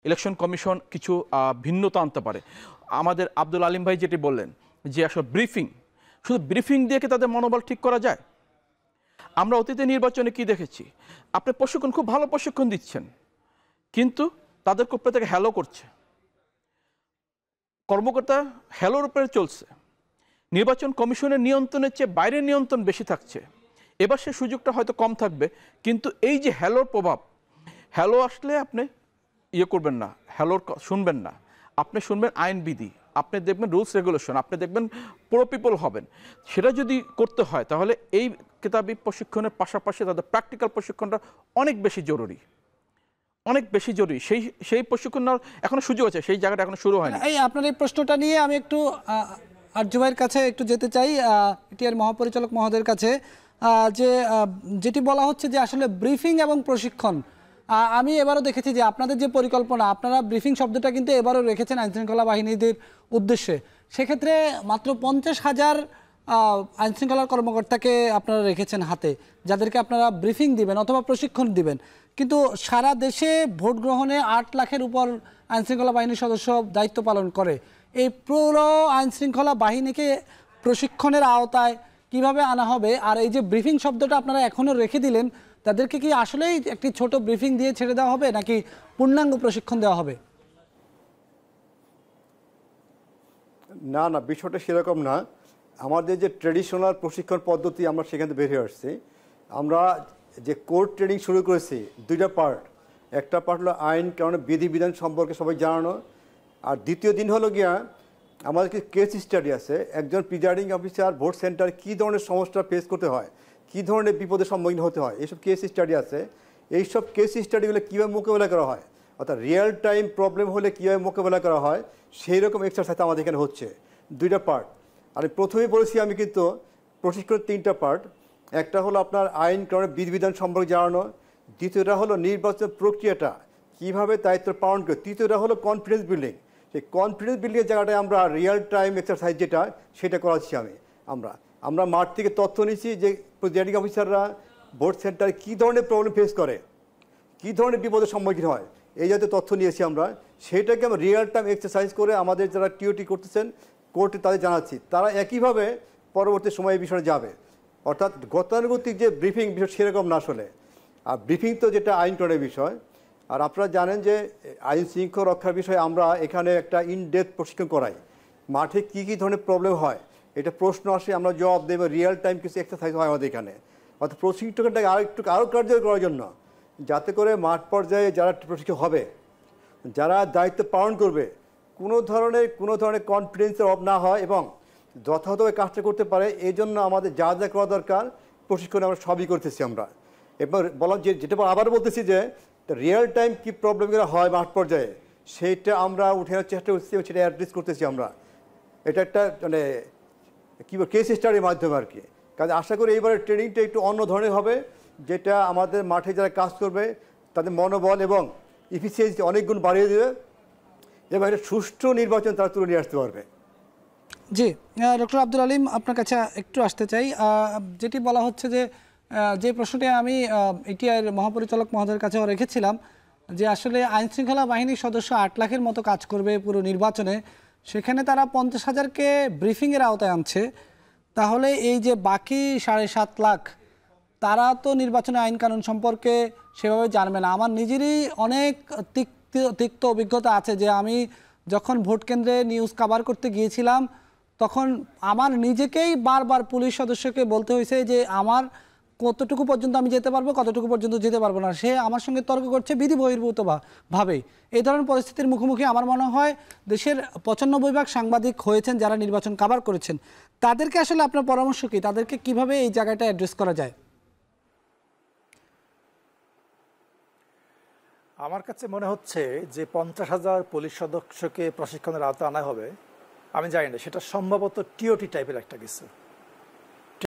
Election commission কিছু ভিন্নতা আনতে পারে। আমাদের আব্দুল আলিম ভাই যেটি বললেন যে আসলে ব্রিফিং, শুধু ব্রিফিং দিয়ে কি তাদের মনোবল ঠিক করা যায়? আমরা অতীতে নির্বাচনে কি দেখেছি, আপনি প্রশিক্ষণ খুব ভালো প্রশিক্ষণ দিচ্ছেন, কিন্তু তাদেরকে উপরে থেকে হ্যালো করছে, কর্মকর্তা হ্যালোর উপরে চলছে, নির্বাচন কমিশনের নিয়ন্ত্রণের চেয়ে বাইরের নিয়ন্ত্রণ বেশি থাকছে। এবার সে সুযোগটা হয়তো কম থাকবে, কিন্তু এই যে হ্যালোর প্রভাব, হ্যালো আসলে আপনি করবেন না, হ্যালোর শুনবেন না, আপনি শুনবেন আইনবিধি, আপনি দেখবেন রুলস রেগুলেশন, আপনি দেখবেন প্রো পিপল হবেন। সেটা যদি করতে হয় তাহলে এই কিতাবি প্রশিক্ষণের পাশাপাশি তাদের প্র্যাকটিক্যাল প্রশিক্ষণটা অনেক বেশি জরুরি, অনেক বেশি জরুরি। সেই প্রশিক্ষণ এখনো সুযোগ আছে, সেই জায়গাটা এখনো শুরু হয়নি। এই আপনার এই প্রশ্নটা নিয়ে আমি একটু আরজু ভাইয়ের কাছে একটু যেতে চাই, এটিআর মহাপরিচালক মহোদয়ের কাছে, যে যেটি বলা হচ্ছে যে আসলে ব্রিফিং এবং প্রশিক্ষণ, আমি এবারও দেখেছি যে আপনাদের যে পরিকল্পনা, আপনারা ব্রিফিং শব্দটা কিন্তু এবারও রেখেছেন আইনশৃঙ্খলা বাহিনীদের উদ্দেশ্যে। সেক্ষেত্রে মাত্র 50,000 আইনশৃঙ্খলার কর্মকর্তাকে আপনারা রেখেছেন হাতে, যাদেরকে আপনারা ব্রিফিং দিবেন অথবা প্রশিক্ষণ দিবেন, কিন্তু সারা দেশে ভোট গ্রহণে 8 লাখের উপর আইনশৃঙ্খলা বাহিনীর সদস্য দায়িত্ব পালন করে। এই পুরো আইনশৃঙ্খলা বাহিনীকে প্রশিক্ষণের আওতায় কিভাবে আনা হবে? আর এই যে ব্রিফিং শব্দটা আপনারা এখনও রেখে দিলেন, তাদেরকে কি আসলেই একটি ছোট ব্রিফিং দিয়ে ছেড়ে দেওয়া হবে, নাকি পূর্ণাঙ্গ প্রশিক্ষণ দেওয়া হবে? না না, বিষয়টা সেরকম না। আমাদের যে ট্রেডিশনাল প্রশিক্ষণ পদ্ধতি আমরা সেখান থেকে বের হয়ে আসছি। আমরা যে কোর্ট ট্রেনিং শুরু করেছি, 2টা পার্ট। একটা পার্ট হলো আইন কারণে বিধিবিধান সম্পর্কে সবাই জানানো, আর দ্বিতীয় দিন হলো গিয়া আমাদের কেস স্টাডি আছে, একজন প্রিজাইডিং অফিসার ভোট সেন্টার কী ধরনের সমস্যা ফেস করতে হয়, কী ধরনের বিপদের সম্মুখীন হতে হয়, এইসব কেস স্টাডি আছে। এইসব কেস স্টাডিগুলো কীভাবে মোকাবেলা করা হয়, অর্থাৎ রিয়েল টাইম প্রবলেম হলে কীভাবে মোকাবেলা করা হয়, সেই রকম এক্সারসাইজ আমাদের এখানে হচ্ছে। 2টা পার্ট। আর প্রথমেই বলেছি আমি, কিন্তু প্রশিক্ষণের 3টা পার্ট। একটা হলো আপনার আইন কারণে বিধিবিধান সম্পর্কে জানানো, দ্বিতীয়টা হলো নির্বাচন প্রক্রিয়াটা কীভাবে দায়িত্ব পালন করে, তৃতীয়টা হলো কনফিডেন্স বিল্ডিং। সেই কনফিডেন্স বিল্ডিংয়ের জায়গাটায় আমরা রিয়েল টাইম এক্সারসাইজ যেটা, সেটা করাচ্ছি আমরা মাঠ থেকে তথ্য নিচ্ছি যে প্রিজাইডিং অফিসাররা ভোট সেন্টারে কী ধরনের প্রবলেম ফেস করে, কী ধরনের বিপদের সম্মুখীন হয়, এই জাতীয় তথ্য নিয়েছি আমরা। সেটাকে আমরা রিয়েল টাইম এক্সারসাইজ করে আমাদের যারা টিওটি করতেছেন কোর্টে তাদের জানাচ্ছি, তারা একইভাবে পরবর্তী সময়ে এই বিষয়ে যাবে। অর্থাৎ গতানুগতিক যে ব্রিফিং বিষয় সেরকম না আসলে। আর ব্রিফিং তো যেটা আইন করার বিষয়। আর আপনারা জানেন যে আইন শৃঙ্খলা রক্ষার বিষয়ে আমরা এখানে একটা ইনডেপথ প্রশিক্ষণ করাই। মাঠে কী কী ধরনের প্রবলেম হয়, এটা প্রশ্ন আসে, আমরা জবাব দেবো, রিয়েল টাইম কিছু এক্সারসাইজ হয় আমাদের এখানে। অর্থাৎ প্রশিক্ষণটাকে আরও কার্যকর করার জন্য, যাতে করে মাঠ পর্যায়ে যারা প্রশিক্ষণ হবে, যারা দায়িত্ব পালন করবে, কোনো ধরনের কনফিডেন্সের অভাব না হয় এবং যথাযথভাবে কাজটা করতে পারে, এই জন্য আমাদের যা যা করা দরকার প্রশিক্ষণে আমরা সবই করতেছি আমরা। এবার বললাম যেটা আবার বলতেছি যে রিয়েল টাইম কী প্রবলেমগুলো হয় মাঠ পর্যায়ে, সেইটা আমরা উঠে আনার চেষ্টা করছি এবং সেটা অ্যাড্রেস করতেছি আমরা। এটা একটা মানে কী কেস স্টাডির মাধ্যমে আর কি। কাজে আশা করি এইবারের ট্রেনিংটা একটু অন্য ধরনের হবে, যেটা আমাদের মাঠে যারা কাজ করবে তাদের মনোবল এবং ইফিসিয়েন্সি অনেক গুণ বাড়িয়ে দেবে এবং একটা সুষ্ঠু নির্বাচন তারা তুলে নিয়ে আসতে পারবে। জি, ডক্টর আব্দুল আলিম, আপনার কাছে একটু আসতে চাই। যেটি বলা হচ্ছে যে প্রশ্নটি আমি এটিআর মহাপরিচালক মহোদয়ের কাছেও রেখেছিলাম, যে আসলে আইনশৃঙ্খলা বাহিনীর সদস্য 8 লাখের মতো কাজ করবে পুরো নির্বাচনে, সেখানে তারা 50,000কে ব্রিফিংয়ের আওতায় আনছে, তাহলে এই যে বাকি 7.5 লাখ, তারা তো নির্বাচনে আইন কানুন সম্পর্কে সেভাবে জানবে না। আমার নিজেরই অনেক তিক্ত অভিজ্ঞতা আছে যে আমি যখন ভোট কেন্দ্রে নিউজ কভার করতে গিয়েছিলাম, তখন আমার নিজেকেই বারবার পুলিশ সদস্যকে বলতে হয়েছে যে আমার কতটুকু পর্যন্ত আমি যেতে পারবো, কতটুকু পর্যন্ত যেতে পারবো না। সে আমার সঙ্গে তর্ক করছে বিধি বহির্ভূত ভাবে। এই ধরনের পরিস্থিতির মুখোমুখি আমার মনে হয় দেশের 95% সাংবাদিক হয়েছেন যারা নির্বাচন কভার করেছেন। তাদেরকে আসলে আপনার পরামর্শ কি, তাদেরকে কিভাবে এই জায়গাটা অ্যাড্রেস করা যায়? আমার কাছে মনে হচ্ছে যে 50,000 পুলিশ সদস্যকে প্রশিক্ষণের আওতায় আনা হবে, আমি জানি না, সেটা সম্ভবত টিওটি টাইপের একটা কিছু।